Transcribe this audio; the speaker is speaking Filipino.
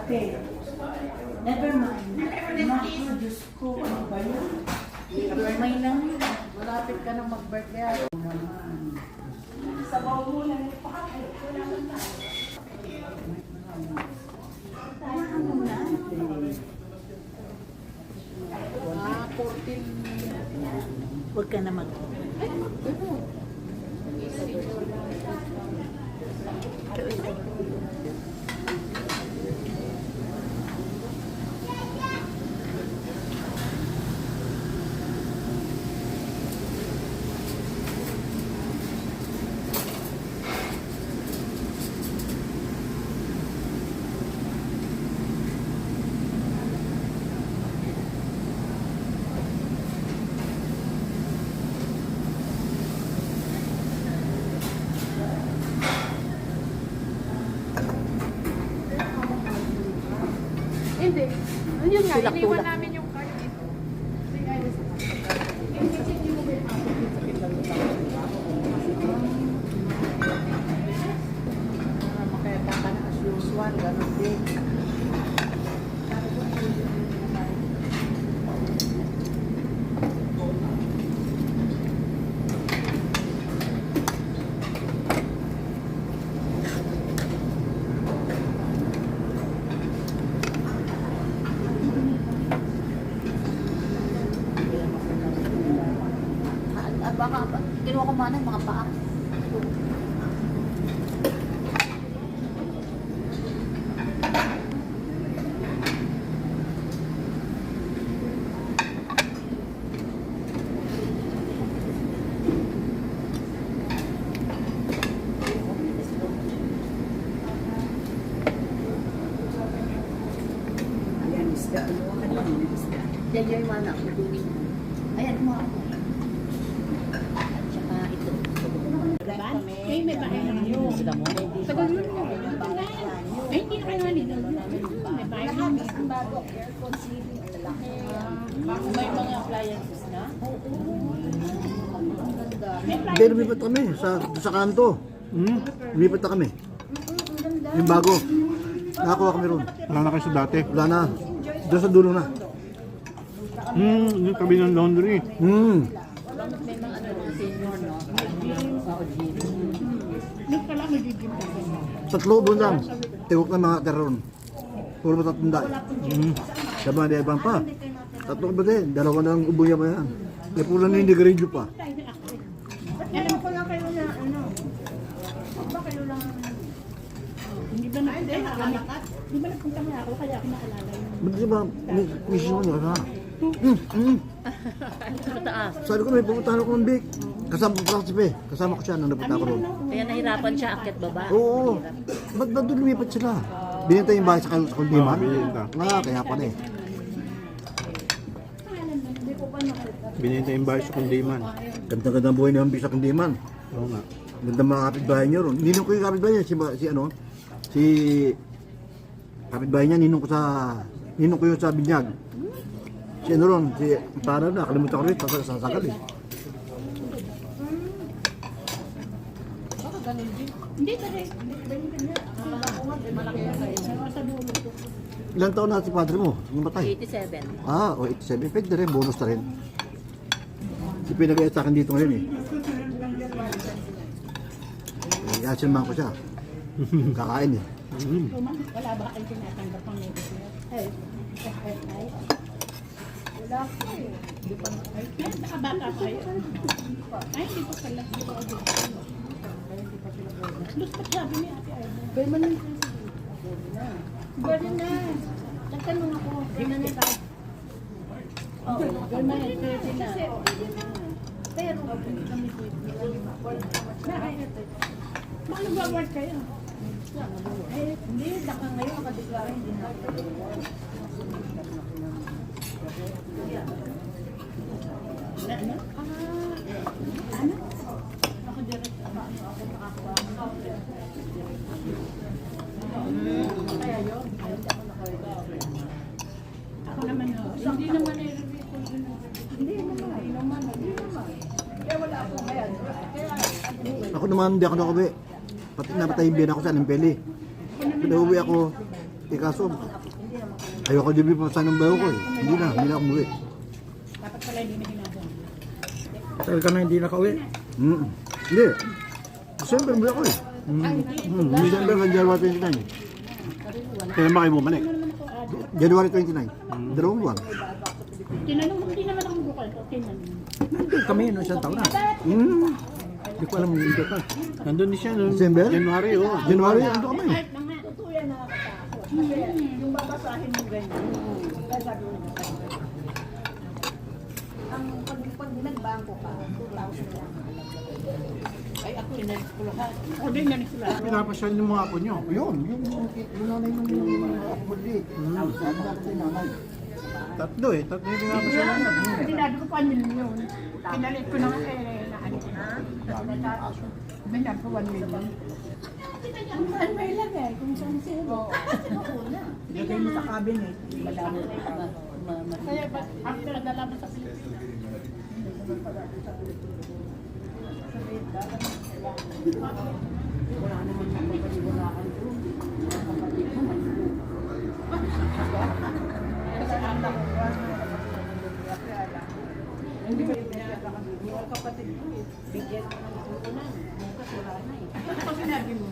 Okay. Never mind. Naku, Diyos ko, ano ba yun? May lang yun. Malapit ka nang mag-birthday. Sabaw mo lang yung pakay. Wala lang na. Ano na? 14. Huwag ka na mag... Hindi. Yun nga, Tulak-tulak. iniwan namin yung card eh. Makita ka na as usual, ganun din. Baka, kinuha ko mana yung mga paa. Ayan, isda. Yan yung mana, kukunin mo. Ayan, kumuha ko. At saka ito. May bahay naman yun. Tagal yun yun. Ay, hindi na kayo naligaw yun. May bahay naman. May mga appliances na? Hindi, lumipat kami sa kanto. Lumipat na kami. Yung bago. Nakakuha kami ron. Wala na kayo sa dati. Wala na. Doon sa dulo na. Yung tabi ng laundry. May mga senior, no? Doon pala magiging Tatlo doon lang. Tigok na mga teron. Puro ba tatanda? Sa mga ibang pa. Tatlo ba din? Dalawa ng ubo niya pa yan. May pula na hindi garidyo pa. alam ko lang kayo na ano. Ba kayo lang hindi ba nagpunta kami? Di ba nagpunta na ako kaya ako naalala yun. Ba't di ba? Mission mo niya. Mataas. Sabi ko may pupuntahan ako ng Big. Kasama ko lang si Pe. Kasama ko siya nang napunta ko ron. Kaya nahirapan siya akit baba. Oo. Ba't ba doon lumipat sila? Binenta yung bahay sa Kundiman? binenta. Kaya pala eh. Binenta yung bahay sa Kundiman. Ganda-ganda buhay ni Hambi sa Kundiman. Oo nga. Ganda mga kapitbahay niya ron. Ninong ko yung kapitbahay niya, si kapitbahay niya, ninong ko yung sa Binyag. Si ano ron, si para na, kalimutan ko rin, sasagal eh. Hindi tayo. Malaki yan kayo. Sa dulo ko. Ilang taon na si padre mo? Yung matay? 87. O 87. Pwede rin, bonus na rin. Si pinag-ayat sa akin dito ngayon eh. Yasin ko siya. Kakain eh. Wala ba kayo tinatanggap ang medicine? Wala ko eh. Hindi pa na kayo. Nakabata kayo. Ay, hindi pa pala. Hindi pa ako dito. Gusto sabi ni Ate Arda. Permanent. Gano'n na. Nagtanong ako. Permanent tayo. Permanent 30 na. Kasi okay na. Pero kami po ito. Paano ba work kayo? Hindi, baka ngayon nakadeklara hindi na. Ano? Ano? Ako direct. Ako nakakuha. Kaya yun. Ako naman. Hindi naman i-review ko. Hindi naman. Kaya wala ako ngayon. Kaya, Ako naman, hindi ako nakawi. Pati napatay yung biyan ako sa Alimpeli. Pinauwi ako, kaso, ayoko din pa ng bayo ko eh. Hindi na ako umuwi. Dapat pala hindi na ginagawa. Tagal ka na hindi nakauwi. Hindi. December umuwi ako eh. December ng January 29. Kailan ba kayo bumalik? January 29. Dalawang buwan. Tinanong, hindi naman ako bukal. Tinanong. Nandun kami no, isang taon na. Hindi ko alam yung pa. Nandun din siya noong December? January, oh. January, ando kami. Kahit na nga. Totoo yan nakakatakot. Kasi yung babasahin mo ganyan. Kaya sabi ko na ang pag nagbangko ka, 2,000 lang. Ay, ako inanikulahan. Ako din nanikulahan. Pinapasyal yung mga apo nyo. Yun, yung nanay nung akmuli. Tatlo eh. Tatlo yung pinapasyal namin. Pinado ko pa yun. Pinalit ko na naano ko na. Binado ko 1 million. Saan may ilagay? Kung saan zero. Ilagay mo sa cabinet. Madami. Kaya ba, after nagdalaman sa Pilipinas. Wala naman magpapaliwalaan doon. Hindi ba yung kapatid ko eh? Bigyan ko ng ulan. Bukas wala na eh. Ano pa sinabi mo?